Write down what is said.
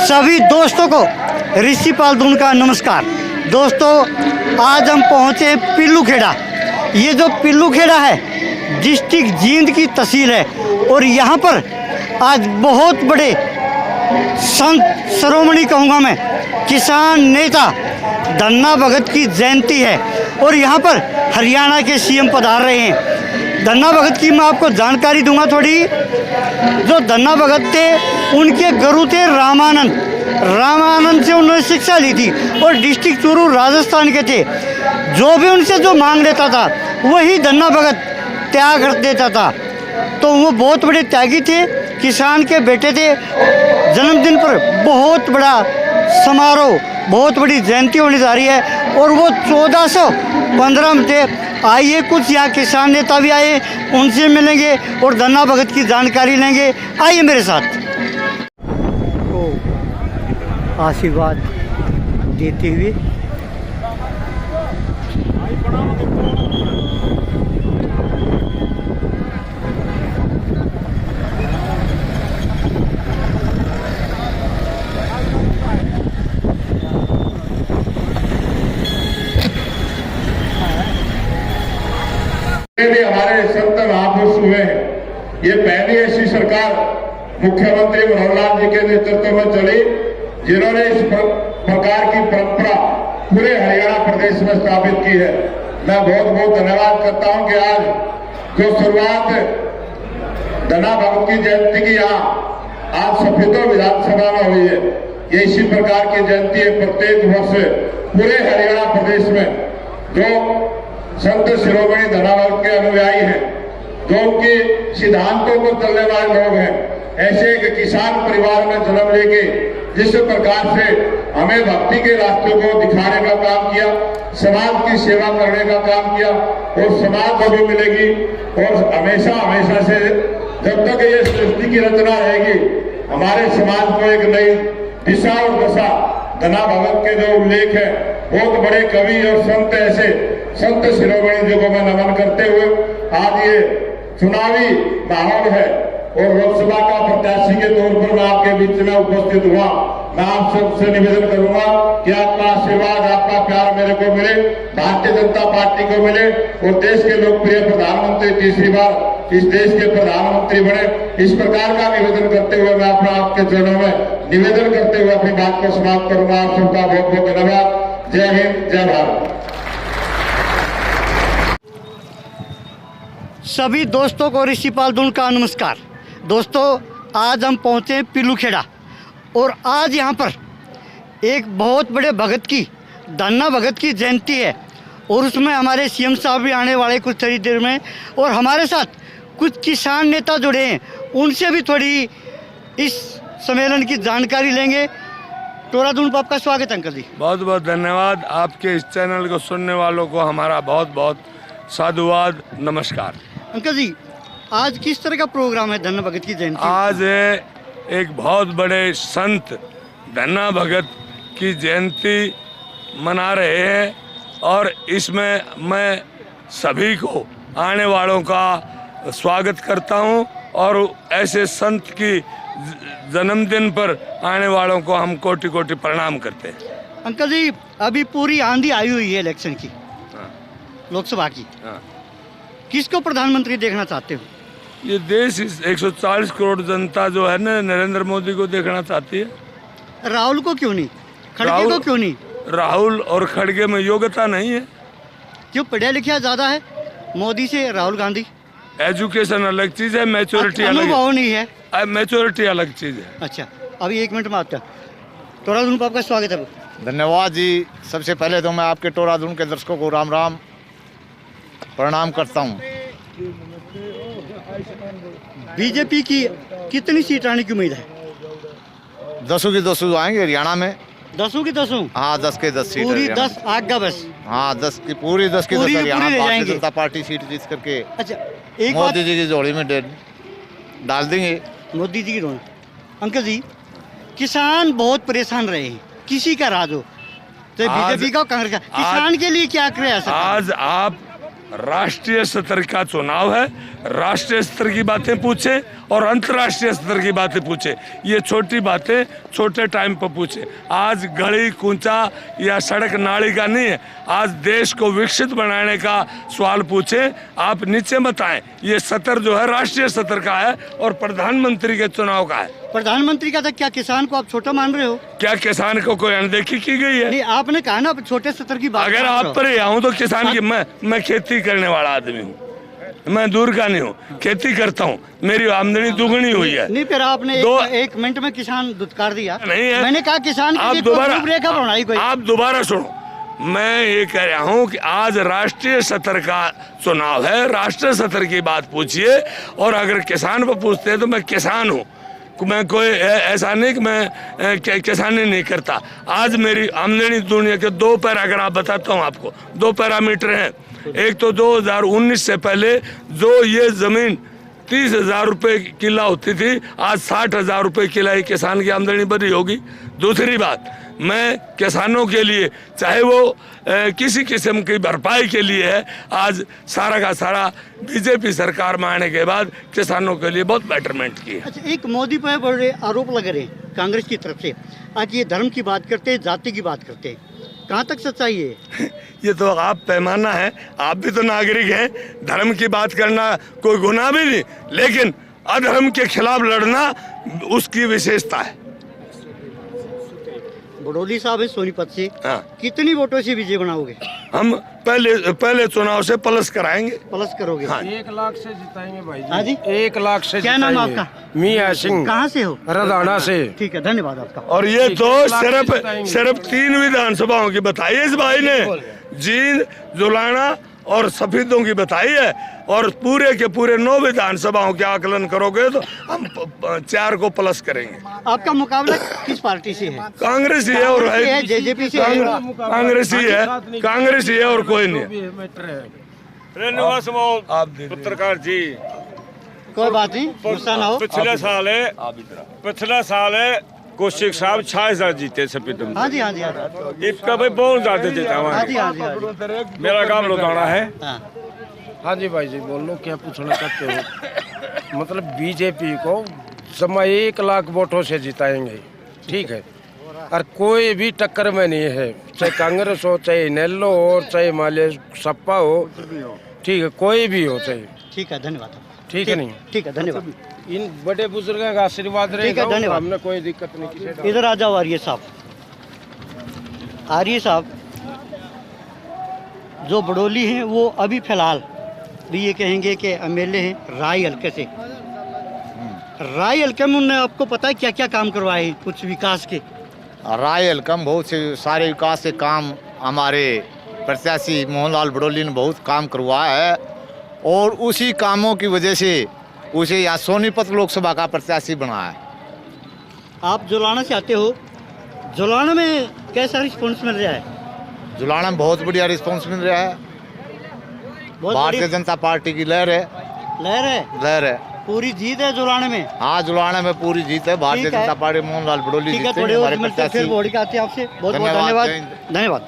सभी दोस्तों को ऋषि पालदून का नमस्कार। दोस्तों, आज हम पहुँचे पिल्लूखेड़ा। ये जो पिल्लूखेड़ा है डिस्ट्रिक्ट जींद की तहसील है और यहाँ पर आज बहुत बड़े संत शिरोमणि कहूँगा मैं, किसान नेता धन्ना भगत की जयंती है और यहाँ पर हरियाणा के सीएम पधार रहे हैं। धन्ना भगत की मैं आपको जानकारी दूंगा थोड़ी। जो धन्ना भगत थे उनके गुरु थे रामानंद से उन्होंने शिक्षा ली थी और डिस्ट्रिक्ट चूरू राजस्थान के थे। जो भी उनसे जो मांग लेता था वही धन्ना भगत त्याग कर देता था। तो वो बहुत बड़े त्यागी थे, किसान के बेटे थे। जन्मदिन पर बहुत बड़ा समारोह, बहुत बड़ी जयंती होने जा रही है और वो 1415 में थे। आइए, कुछ यहाँ किसान नेता भी आए, उनसे मिलेंगे और धन्ना भगत की जानकारी लेंगे। आइए मेरे साथ। तो आशीर्वाद देते हुए भी हमारे संत महापुरुष हुए हैं। ये पहली ऐसी सरकार मुख्यमंत्री मनोहर लाल जी के नेतृत्व में चली जिन्होंने इस प्रकार की परंपरा पूरे हरियाणा प्रदेश में स्थापित की है। मैं बहुत बहुत धन्यवाद करता हूं कि आज जो शुरुआत धन्ना भगत की जयंती की यहाँ आज सफेदो विधानसभा में हुई है, ये इसी प्रकार की जयंती है। प्रत्येक वर्ष पूरे हरियाणा प्रदेश में जो संत शिरोमणि धन्ना भगत के अनुयायी हैं, जो उनके सिद्धांतों को चलने वाले लोग हैं, ऐसे एक किसान परिवार में जन्म लेके जिस प्रकार से हमें भक्ति के रास्ते को दिखाने का काम किया, समाज की सेवा करने का काम किया और समाज को भी मिलेगी। और हमेशा हमेशा से जब तक ये सृष्टि की रचना रहेगी, हमारे समाज को एक नई दिशा और दशा धन्ना भगत के जो उल्लेख है, बहुत बड़े कवि और संत ऐसे संत शिरोमणि जी को मैं नमन करते हुए आज ये चुनावी माहौल है और लोकसभा का प्रत्याशी के तौर पर मैं आपके बीच में उपस्थित हुआ। मैं आप सबसे निवेदन करूंगा कि आपका आशीर्वाद, आपका प्यार मेरे को मिले, भारतीय जनता पार्टी को मिले और देश के लोकप्रिय प्रधानमंत्री तीसरी बार इस देश के प्रधानमंत्री बने। इस प्रकार का निवेदन करते हुए मैं आपके चरणों में निवेदन करते हुए अपनी बात को समाप्त करूंगा। आप सबका बहुत बहुत धन्यवाद। जय हिंद, जय भारत। सभी दोस्तों को ऋषि पालदून का नमस्कार। दोस्तों, आज हम पहुँचे पिल्लूखेड़ा और आज यहाँ पर एक बहुत बड़े भगत की धन्ना भगत की जयंती है और उसमें हमारे सीएम साहब भी आने वाले कुछ थोड़ी देर में और हमारे साथ कुछ किसान नेता जुड़े हैं, उनसे भी थोड़ी इस सम्मेलन की जानकारी लेंगे। टोरादून पर आपका स्वागत अंकल जी। बहुत बहुत धन्यवाद। आपके इस चैनल को सुनने वालों को हमारा बहुत बहुत साधुवाद, नमस्कार। अंकल जी, आज किस तरह का प्रोग्राम है धन्ना भगत की जयंती? आज एक बहुत बड़े संत धन्ना भगत की जयंती मना रहे हैं और इसमें मैं सभी को आने वालों का स्वागत करता हूं और ऐसे संत की जन्मदिन पर आने वालों को हम कोटि कोटि प्रणाम करते हैं। अंकल जी, अभी पूरी आंधी आई हुई है इलेक्शन की, लोकसभा की। किसको प्रधानमंत्री देखना चाहते हो? ये देश 140 करोड़ जनता जो है ना, नरेंद्र मोदी को देखना चाहती है। राहुल को क्यों नहीं? खड़गे को क्यों नहीं? राहुल और खड़गे में योग्यता नहीं है। क्यों? पढ़े लिखे ज्यादा है मोदी से राहुल गांधी। एजुकेशन अलग चीज है, मैच्योरिटी अलग अनुभव नहीं है, मैच्योरिटी अलग चीज है। अच्छा, अभी 1 मिनट में आता। टोरादून पर आपका स्वागत है। धन्यवाद जी। सबसे पहले तो मैं आपके टोरादून के दर्शकों को राम राम प्रणाम करता हूँ। बीजेपी की कितनी सीट आने की उम्मीद है? 10 की 10 आएंगे हरियाणा में। 10 की 10? हाँ, 10 के 10 सीट। पूरी 10 आगे बस? हाँ, 10 की पूरी 10 की 10 हरियाणा भारतीय जनता पार्टी सीट जीत करके अच्छा, एक मोदी जी की झोली में डाल देंगे। मोदी जी की झोली। अंकल जी, किसान बहुत परेशान रहे हैं, किसी का राज हो, तो बीजेपी का, कांग्रेस का, किसान के लिए क्या करे? आज आप राष्ट्रीय स्तर का चुनाव है, राष्ट्रीय स्तर की बातें पूछे और अंतर्राष्ट्रीय स्तर की बातें पूछे। ये छोटी बातें छोटे टाइम पर पूछे। आज गली कूंचा या सड़क नाली का नहीं है, आज देश को विकसित बनाने का सवाल पूछे। आप नीचे बताएं, ये सत्र जो है राष्ट्रीय सत्र का है और प्रधानमंत्री के चुनाव का है। प्रधानमंत्री का था, क्या किसान को आप छोटा मान रहे हो? क्या किसान को कोई अनदेखी की गई है? नहीं, आपने कहा ना छोटे सत्र की बात। अगर आप पर आऊँ तो किसान की, मैं खेती करने वाला आदमी हूँ, मैं दूर का नहीं हूँ, खेती करता हूँ, मेरी आमदनी दुगनी हुई है। नहीं, फिर आपने एक मिनट में किसान दुत्कार दिया। नहीं है, मैंने कहा किसान आप दोबारा सुनो। मैं ये कह रहा हूँ कि आज राष्ट्रीय सत्र का चुनाव है, राष्ट्रीय सत्र की बात पूछिए। और अगर किसान पर पूछते हैं तो मैं किसान हूँ, मैं कोई ऐसा नहीं कि मैं किसानी नहीं करता। आज मेरी आमदनी दुनिया के दो पैर, अगर आप बताता हूँ आपको, दो पैरामीटर हैं। एक तो 2019 से पहले जो ये जमीन 30,000 रुपये किला होती थी, आज 60,000 रुपये किला ही किसान की आमदनी बढ़ी होगी। दूसरी बात, मैं किसानों के लिए, चाहे वो किसी किस्म की भरपाई के लिए है, आज सारा का सारा बीजेपी सरकार में आने के बाद किसानों के लिए बहुत बेटरमेंट की है। अच्छा, एक मोदी पर बड़े आरोप लग रहे हैं कांग्रेस की तरफ से। आज ये धर्म की बात करते हैं, जाति की बात करते हैं, कहाँ तक सच्चाई है? ये तो आप पैमाना है, आप भी तो नागरिक हैं। धर्म की बात करना कोई गुनाह भी नहीं, लेकिन अधर्म के खिलाफ लड़ना उसकी विशेषता है। बड़ोली साहब है सोनीपत से, हाँ। कितनी वोटों से विजय बनाओगे? हम पहले चुनाव से प्लस कराएंगे। प्लस करोगे? हाँ। 1 लाख से जिताएंगे भाई जी। हाँ जी, 1 लाख से। क्या नाम आपका? मियां सिंह। कहाँ से हो? रदाना से। ठीक है, धन्यवाद आपका। और ये तो 1 लाख से सिर्फ जिताएंगे। 3 विधानसभाओं की बताई है इस भाई ने, जींद, जुलाना और सफेदों की बताई है। और पूरे के पूरे 9 विधानसभाओं के आकलन करोगे तो हम 4 को प्लस करेंगे। आपका मुकाबला किस पार्टी से है? कांग्रेस ही है और है, जेजेपी से है? कांग्रेस ही है, कांग्रेस ही है और कोई नहीं है। आप पत्रकार जी, कोई बात नहीं, गुस्सा ना हो। पिछला साल है कौशिक साहब 6000 जीते सफेदम। हाँ जी, हाँ जी, हाँ जी, इसका भाई बहुत ज्यादा जीता हाँ जी, हाँ जी, हाँ जी। मेरा काम लुधियाना है। हाँ। हाँ जी भाई जी, बोल लो क्या पूछना चाहते हो? मतलब बीजेपी को जमा 1 लाख वोटों से जिताएंगे, ठीक है। और कोई भी टक्कर में नहीं है, चाहे कांग्रेस हो, चाहे नेल्लो हो, चाहे माले सपा हो, ठीक है, कोई भी हो चाहे। ठीक है, धन्यवाद। ठीक है, नहीं ठीक है, धन्यवाद। इन बड़े बुजुर्गों का आशीर्वाद रहेगा, धन्यवाद। हमने कोई दिक्कत नहीं किसी। इधर आ जाओ आर्य साहब। आर्य साहब, जो बड़ोली हैं वो अभी फिलहाल भी ये कहेंगे कि एमएलए हैं राय हल्के से। राय हल्के में उन्होंने, आपको पता है क्या क्या काम करवाए कुछ विकास के? राय हल्का में बहुत से सारे विकास के काम हमारे प्रत्याशी मोहनलाल बड़ोली ने बहुत काम करवाया है। और उसी कामों की वजह से उसे यहाँ सोनीपत लोकसभा का प्रत्याशी बनाया है। आप जुलाना से आते हो, जुलाना में कैसा रिस्पॉन्स मिल रहा है? जुलाना में बहुत बढ़िया रिस्पॉन्स मिल रहा है। भारतीय जनता पार्टी की लहर है। लहर है। पूरी जीत है जुलाने में? हाँ, जुलाना में पूरी जीत है। भारतीय जनता पार्टी मोहनलाल बड़ोली ठीक है, जीते थोड़े हमारे और मिलते हैं, फिर प्रत्याशी। बोर्ड के आते हैं आपसे। बहुत बहुत धन्यवाद। धन्यवाद।